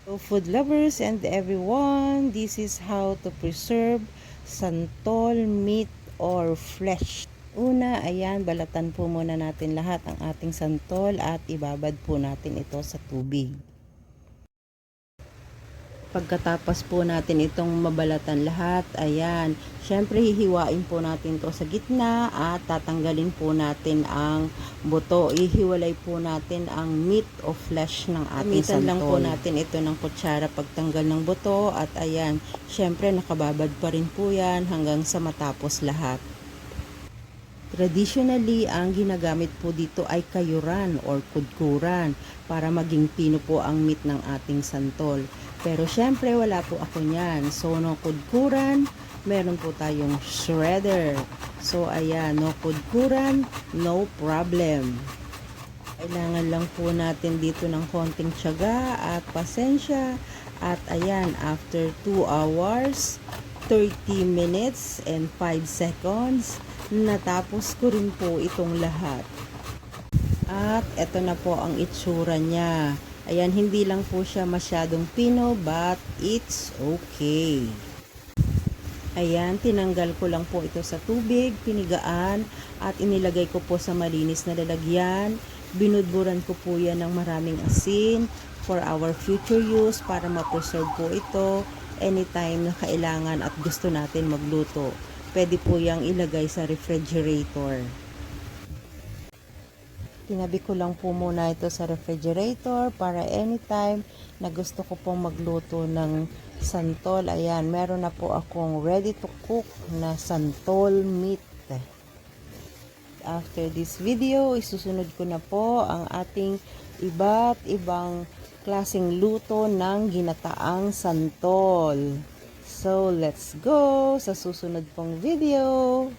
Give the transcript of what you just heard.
So food lovers and everyone, this is how to preserve santol meat or flesh. Una, ayan, balatan po muna natin lahat ang ating santol at ibabad po natin ito sa tubig. Pagkatapos po natin itong mabalatan lahat, ayan, syempre hihiwain po natin to sa gitna at tatanggalin po natin ang buto. Ihiwalay po natin ang meat o flesh ng ating santol. Gamitan lang po natin ito ng kutsara pagtanggal ng buto at ayan, syempre nakababad pa rin po yan hanggang sa matapos lahat. Traditionally, ang ginagamit po dito ay kayuran or kudkuran para maging pino po ang meat ng ating santol. Pero syempre wala po ako niyan. So no kudkuran, meron po tayong shredder. So ayan, no kudkuran, no problem. Kailangan lang po natin dito ng konting tiyaga at pasensya. At ayan, after 2 hours, 30 minutes and 5 seconds, natapos ko rin po itong lahat. At eto na po ang itsura niya. Ayan, hindi lang po siya masyadong pino but it's okay. Ayan, tinanggal ko lang po ito sa tubig, pinigaan at inilagay ko po sa malinis na lalagyan. Binudburan ko po yan ng maraming asin for our future use para ma-preserve po ito anytime na kailangan at gusto natin magluto. Pwede po yang ilagay sa refrigerator. Tinabi ko lang po muna ito sa refrigerator para anytime na gusto ko pong magluto ng santol. Ayan, meron na po akong ready to cook na santol meat. After this video, isusunod ko na po ang ating iba't ibang klaseng luto ng ginataang santol. So, let's go sa susunod pong video.